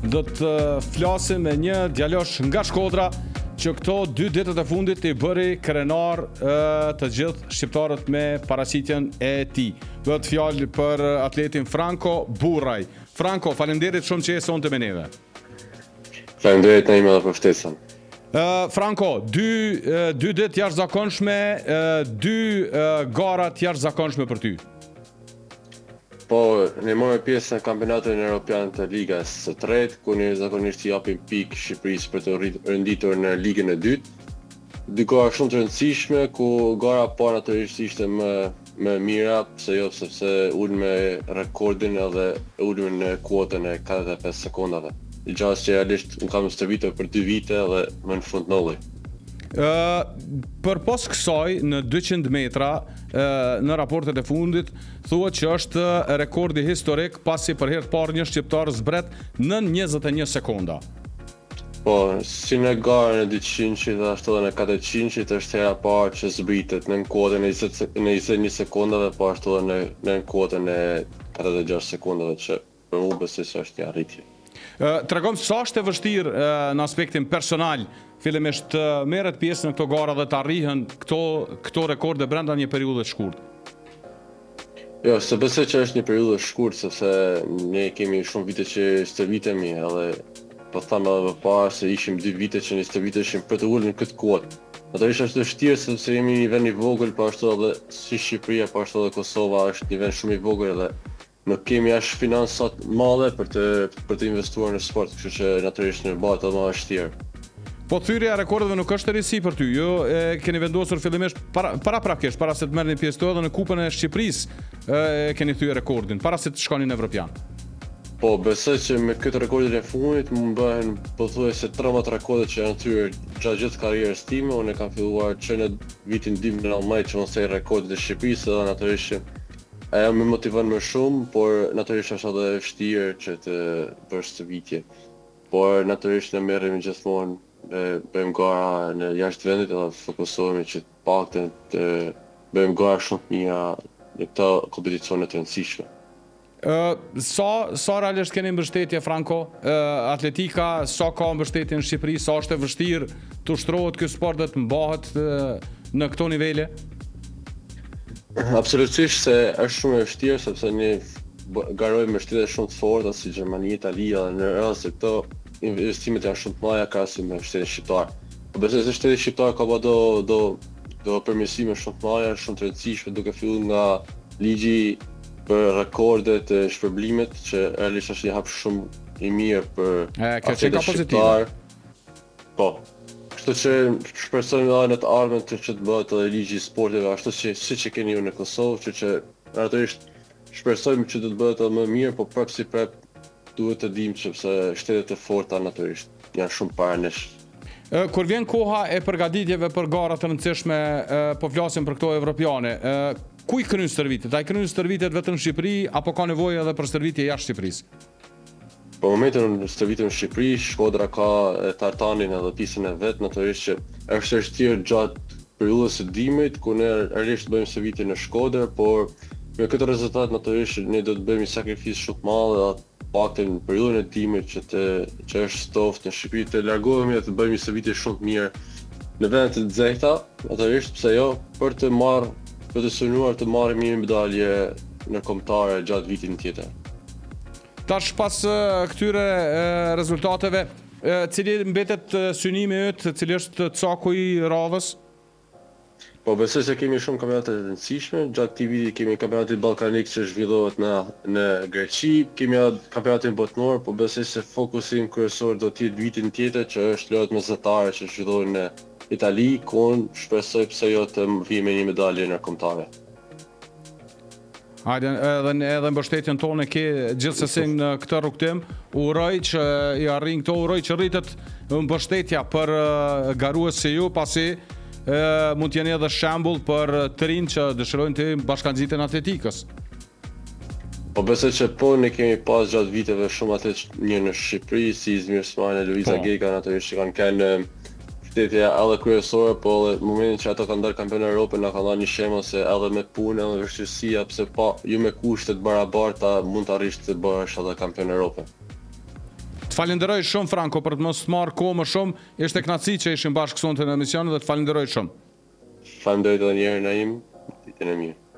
do të flasim me një djalosh nga Shkodra që këto 2 ditët e fundit i bëri krenar të gjithë shqiptarët me paraqitjen e tij. Do të fjalë për atletin Franco Burraj. Franco, faleminderit shumë që je sonte me neve. Faleminderit na ime dhe për ftesën. Franco, 2 ditë jashtëzakonshme, 2 gara të jashtëzakonshme për ty. Po, ne morëm pjesë në kampionatin evropian të ligës së tretë, ku ne zakonisht i japim pikë Shqipërisë për të renditur në ligën e dytë. 2 gara shumë të rëndësishme, ku gara para natyrisht ishte më mira, sepse ulën me rekordin edhe ulën në kuotën e 45 sekondave. Gjatë që realisht unë kam stërvitur për 2 vite dhe më në fund nolli. Për pos kësaj në 200 metra në raportet e fundit thuhet që është rekordi historik pasi për herë të parë një shqiptar zbret në 21 sekonda. Po, si në garën e 200 dhe ashtu edhe në 400 është hera parë që zbritet në kuotën e 21 sekondave, po ashtu edhe në kuotën e 46 sekondave, që për mu besoj se është një arritje. Tregom sa është e vështirë në aspektin personal fillimisht të merret pjesë në këto gara dhe të arrihen këto rekorde brenda një periudhe të shkurtë. Jo, se besoj që është një periudhë e shkurtë, sepse ne kemi shumë vite që stërvitemi, edhe po thamë edhe më parë se ishim 2 vite që ne stërviteshim për të ulur në këtë kuotë. Natyrisht është vështirë sepse jemi një vend i vogël, po ashtu edhe si Shqipëria, po ashtu edhe Kosova është një vend shumë i vogël dhe nuk kemi as finansat madhe për të investuar në sport, kështu që natyrisht në bëhet edhe më vështirë. Po thyrja e rekordeve nuk është risi për ty, jo keni vendosur fillimisht paraprakisht, para se të merrni pjesë edhe në Kupën e Shqipërisë keni thyer rekordin, para se të shkonin në Evropian. Po, besoj që me këtë rekordin e fundit më bëhen pothuajse 13 rekorde që janë thyer gjatë gjithë karrierës time. Unë kam filluar që në vitin 2019 që mos e rekordin e Shqipërisë dhe natyrisht ajo më motivon më shumë, por natyrisht është edhe vështirë që të bësh stërvitje. Por natyrisht ne merremi gjithmonë bëjmë gara në jashtë vendit edhe fokusohemi që të paktën të bëjmë gara shumë të mira në këto kompeticione të rëndësishme. Sa realisht keni mbështetje, Franco? Atletika, sa ka mbështetje në Shqipëri, sa është e vështirë të ushtrohet ky sport dhe të mbahet në këto nivele? Absolutisht se është shumë e vështirë, sepse ne garojmë me shtete shumë të forta si Gjermania, Italia, dhe në rast se këto investimet janë shumë të mëdha krahasim me shtetin shqiptar. Po besoj se shteti shqiptar ka do përmirësime shumë të mëdha, shumë të rëndësishme, duke filluar nga ligji për rekordet e shpërblimit, që realisht është një hap shumë i mirë për atletet shqiptar. Po. Kështu që shpresojmë edhe në të ardhmen që të bëhet edhe ligji i sporteve ashtu siç e keni ju në Kosovë, që natyrisht shpresojmë që do të bëhet edhe më mirë, po prap si prap duhet të dimë sepse shtetet e forta natyrisht janë shumë para nesh. Kur vjen koha e përgatitjeve për gara të rëndësishme, po flasim për këto evropiane, ku i kryen stërvitjet? A i kryen stërvitjet vetëm në Shqipëri apo ka nevojë edhe për stërvitje jashtë Shqipërisë? Po momentin në stërvitjen në Shqipëri, Shkodra ka tartanin edhe pistën e vet, natyrisht që është vështirë gjatë periudhës së dimrit, ku ne realisht bëjmë stërvitje në Shkodër, por me këtë rezultat natyrisht ne do të bëjmë një sakrificë shumë të madhe, paktën në periudhën e dimrit që është stoftë në Shqipëri të largohemi dhe të bëjmë një stërvitje shumë të mirë në vende të nxehta, natyrisht pse jo, për të synuar të marrim një medalje ndërkombëtare gjatë vitit tjetër. Tash pas këtyre rezultateve, cili mbetet synimi yt, cili është caku i radhës? Po besoj se kemi shumë kampionate të rëndësishme. Gjatë këtij viti kemi kampionatin ballkanik që zhvillohet në Greqi, kemi kampionatin botëror, po besoj se fokusi kryesor do të jetë vitin tjetër që është lojët mesatare që zhvillohen në Itali, ku shpresoj pse jo të vijë me një medalje ndërkombëtare. Hajde, edhe mbështetjen tonë ke gjithsesi në këtë rrugtim. Uroj që i arrin këto, uroj që rritet mbështetja për garues si ju, pasi mund të jeni edhe shembull për të rinj që dëshirojnë të bashkanxhiten atletikës. Po besoj që ne kemi pas gjatë viteve shumë atletë një në Shqipëri, si Izmir Smajne, Luiza Geka, natyrisht që kanë kënë shtetje edhe kryesore, po në momentin që ato kanë dalë kampionë Evropë na kanë dhënë një shembull se edhe me punë edhe vështirësia, pse ju me kushte të barabarta mund të arrish të bësh edhe kampion Evropë. falenderoj shumë Franco për të mos marrë kohë më shumë. Ishte kënaqësi që ishim bashkë sonte në emision dhe të falenderoj shumë. Falenderoj edhe një herë Naim, ditën e mirë.